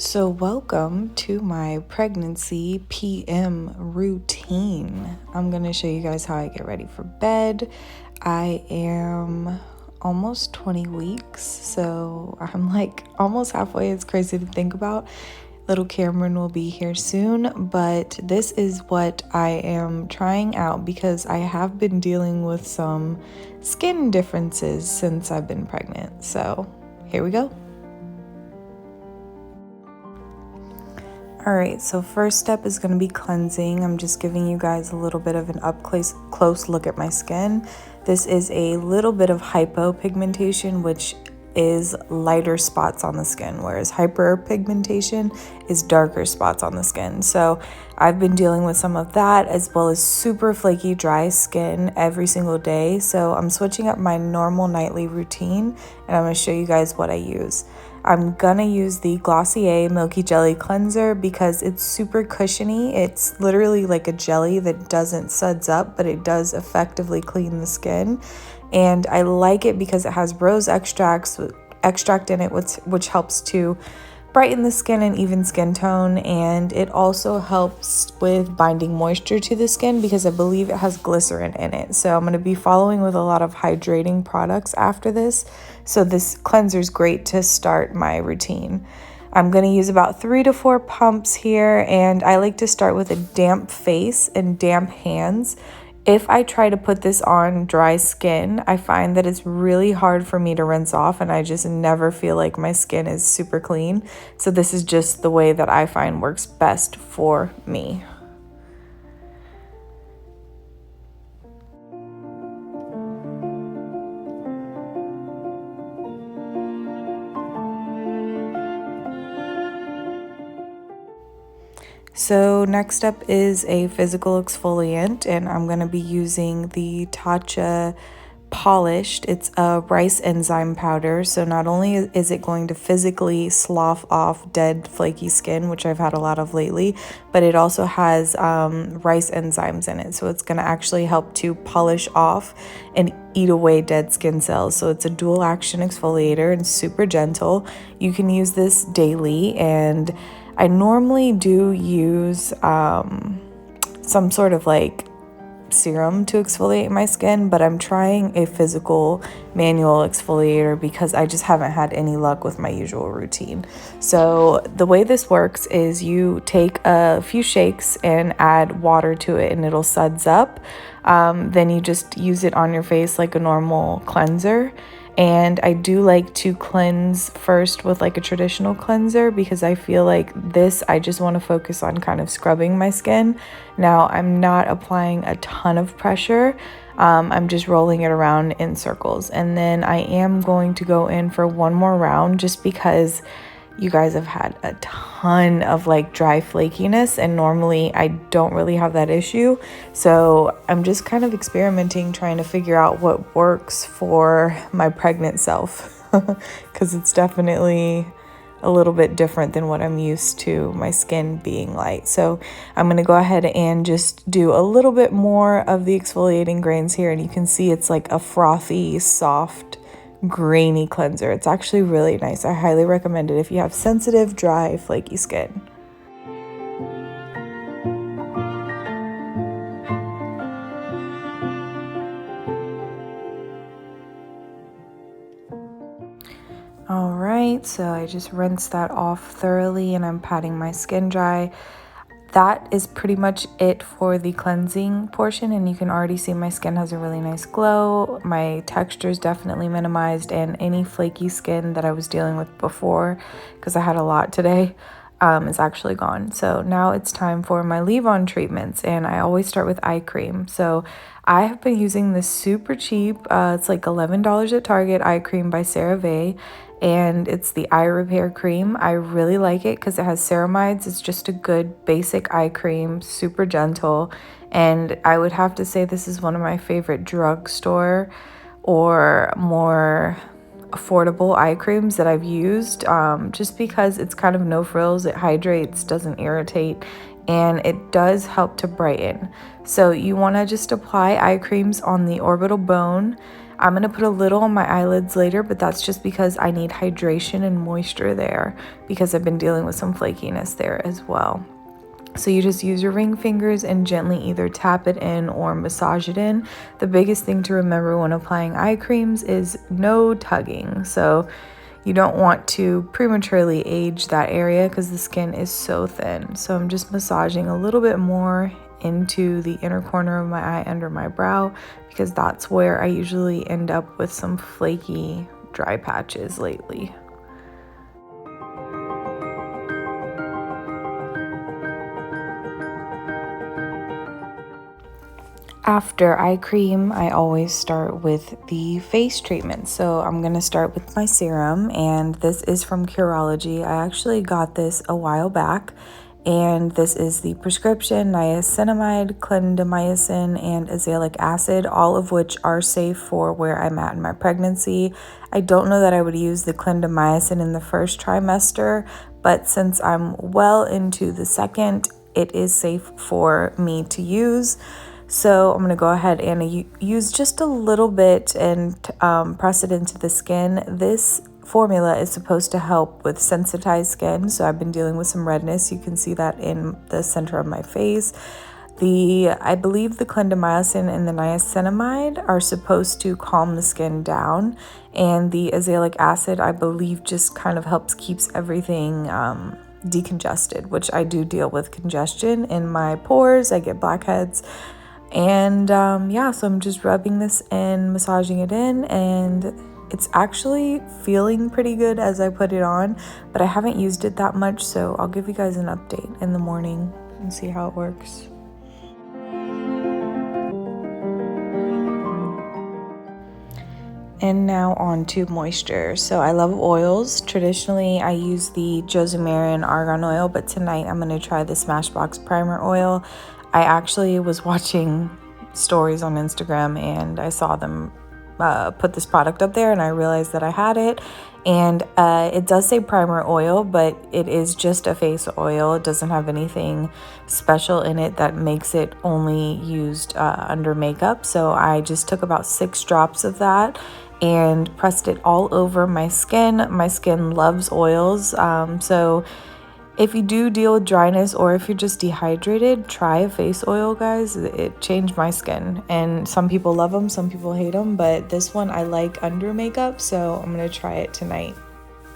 So, welcome to my pregnancy PM routine. I'm going to show you guys how I get ready for bed. I am almost 20 weeks, so I'm like almost halfway. It's crazy to think about. Little Cameron will be here soon, but this is what I am trying out because I have been dealing with some skin differences since I've been pregnant. So, here we go. Alright, so first step is going to be cleansing. I'm just giving you guys a little bit of an close look at my skin. This is a little bit of hypopigmentation, which is lighter spots on the skin, whereas hyperpigmentation is darker spots on the skin. So I've been dealing with some of that, as well as super flaky dry skin every single day. So I'm switching up my normal nightly routine, and I'm going to show you guys what I use. I'm gonna use the Glossier Milky Jelly Cleanser because it's super cushiony. It's literally like a jelly that doesn't suds up, but it does effectively clean the skin. And I like it because it has rose extract in it, which helps to brighten the skin and even skin tone, and it also helps with binding moisture to the skin because I believe it has glycerin in it. So I'm going to be following with a lot of hydrating products after this. So this cleanser is great to start my routine. I'm going to use about 3 to 4 pumps here, and I like to start with a damp face and damp hands. If I try to put this on dry skin, I find that it's really hard for me to rinse off, and I just never feel like my skin is super clean. So this is just the way that I find works best for me. So next up is a physical exfoliant, and I'm going to be using the Tatcha Polished. It's a rice enzyme powder, so not only is it going to physically slough off dead flaky skin, which I've had a lot of lately, but it also has rice enzymes in it, so it's going to actually help to polish off and eat away dead skin cells. So it's a dual action exfoliator and super gentle. You can use this daily, and I normally do use some sort of like serum to exfoliate my skin, but I'm trying a physical manual exfoliator because I just haven't had any luck with my usual routine. So the way this works is you take a few shakes and add water to it, and it'll suds up. Then you just use it on your face like a normal cleanser. And I do like to cleanse first with like a traditional cleanser because I feel like this, I just want to focus on kind of scrubbing my skin. Now, I'm not applying a ton of pressure. I'm just rolling it around in circles. And then I am going to go in for one more round just because you guys have had a ton of like dry flakiness, and normally I don't really have that issue. So I'm just kind of experimenting, trying to figure out what works for my pregnant self because it's definitely a little bit different than what I'm used to, my skin being light. So I'm going to go ahead and just do a little bit more of the exfoliating grains here, and you can see it's like a frothy, soft, grainy cleanser. It's actually really nice. I highly recommend it if you have sensitive, dry, flaky skin. All right, so I just rinsed that off thoroughly, and I'm patting my skin dry. That is pretty much it for the cleansing portion, and you can already see my skin has a really nice glow. My texture is definitely minimized, and any flaky skin that I was dealing with before, because I had a lot today, is actually gone. So now it's time for my leave-on treatments, and I always start with eye cream. So I have been using this super cheap, it's like $11 at Target, eye cream by CeraVe, and it's the eye repair cream. I really like it because it has ceramides. It's just a good basic eye cream, super gentle, and I would have to say this is one of my favorite drugstore or more affordable eye creams that I've used, just because it's kind of no frills, it hydrates, doesn't irritate, and it does help to brighten. So you want to just apply eye creams on the orbital bone. I'm going to put a little on my eyelids later, but that's just because I need hydration and moisture there because I've been dealing with some flakiness there as well. So you just use your ring fingers and gently either tap it in or massage it in. The biggest thing to remember when applying eye creams is no tugging. So you don't want to prematurely age that area because the skin is so thin. So I'm just massaging a little bit more into the inner corner of my eye under my brow because that's where I usually end up with some flaky dry patches lately. After eye cream, I always start with the face treatment. So I'm going to start with my serum, and this is from Curology. I actually got this a while back, and this is the prescription niacinamide, clindamycin, and azelaic acid, all of which are safe for where I'm at in my pregnancy. I don't know that I would use the clindamycin in the first trimester, but since I'm well into the second, it is safe for me to use. So I'm going to go ahead and use just a little bit and press it into the skin. This formula is supposed to help with sensitized skin. So I've been dealing with some redness. You can see that in the center of my face. I believe the clindamycin and the niacinamide are supposed to calm the skin down. And the azelaic acid, I believe, just kind of helps keeps everything decongested, which I do deal with congestion in my pores. I get blackheads. And yeah, so I'm just rubbing this and massaging it in, and it's actually feeling pretty good as I put it on, but I haven't used it that much, so I'll give you guys an update in the morning and see how it works. And now on to moisture. So I love oils. Traditionally, I use the Josie Maran Argan Oil, but tonight I'm going to try the Smashbox Primer Oil. I actually was watching stories on Instagram and I saw them put this product up there, and I realized that I had it. And it does say primer oil, but it is just a face oil. It doesn't have anything special in it that makes it only used under makeup. So I just took about 6 drops of that and pressed it all over my skin. My skin loves oils. So if you do deal with dryness or if you're just dehydrated, try a face oil, guys. It changed my skin, and some people love them, some people hate them, but this one I like under makeup, so I'm gonna try it tonight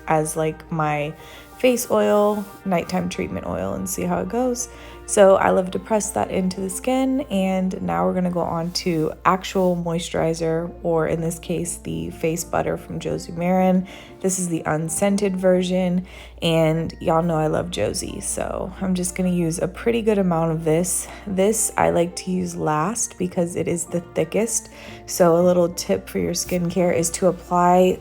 as like my face oil, nighttime treatment oil, and see how it goes. So I love to press that into the skin, and now we're gonna go on to actual moisturizer, or in this case, the face butter from Josie Maran. This is the unscented version, and y'all know I love Josie, so I'm just gonna use a pretty good amount of this. This I like to use last because it is the thickest. So a little tip for your skincare is to apply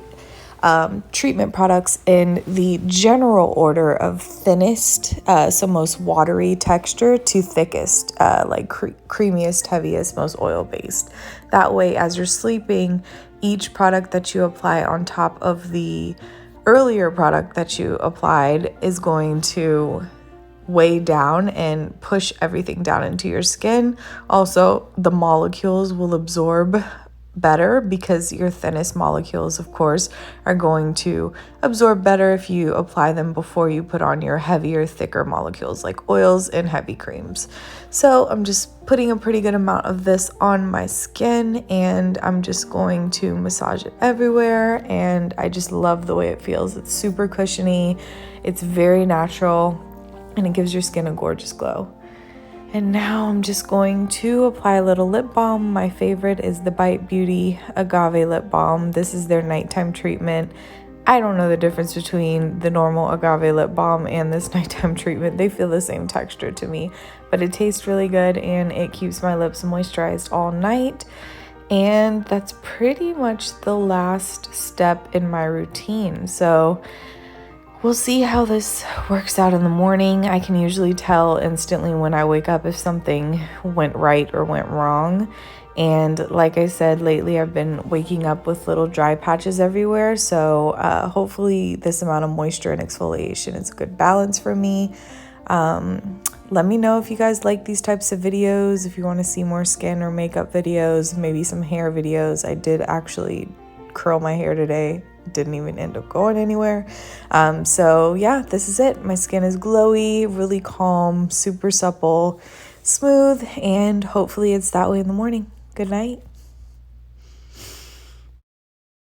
treatment products in the general order of thinnest, so most watery texture, to thickest, like creamiest, heaviest, most oil-based. That way, as you're sleeping, each product that you apply on top of the earlier product that you applied is going to weigh down and push everything down into your skin. Also, the molecules will absorb better because your thinnest molecules, of course, are going to absorb better if you apply them before you put on your heavier, thicker molecules like oils and heavy creams. So I'm just putting a pretty good amount of this on my skin, and I'm just going to massage it everywhere, and I just love the way it feels. It's super cushiony, it's very natural, and it gives your skin a gorgeous glow. And now I'm just going to apply a little lip balm. My favorite is the Bite Beauty Agave Lip Balm. This is their nighttime treatment. I don't know the difference between the normal agave lip balm and this nighttime treatment. They feel the same texture to me, but it tastes really good and it keeps my lips moisturized all night. And that's pretty much the last step in my routine. So we'll see how this works out in the morning. I can usually tell instantly when I wake up if something went right or went wrong. And like I said, lately I've been waking up with little dry patches everywhere. So hopefully this amount of moisture and exfoliation is a good balance for me. let me know if you guys like these types of videos, if you want to see more skin or makeup videos, maybe some hair videos. I did actually curl my hair today. Didn't even end up going anywhere. So yeah, this is it. My skin is glowy, really calm, super supple, smooth, and hopefully it's that way in the morning. Good night.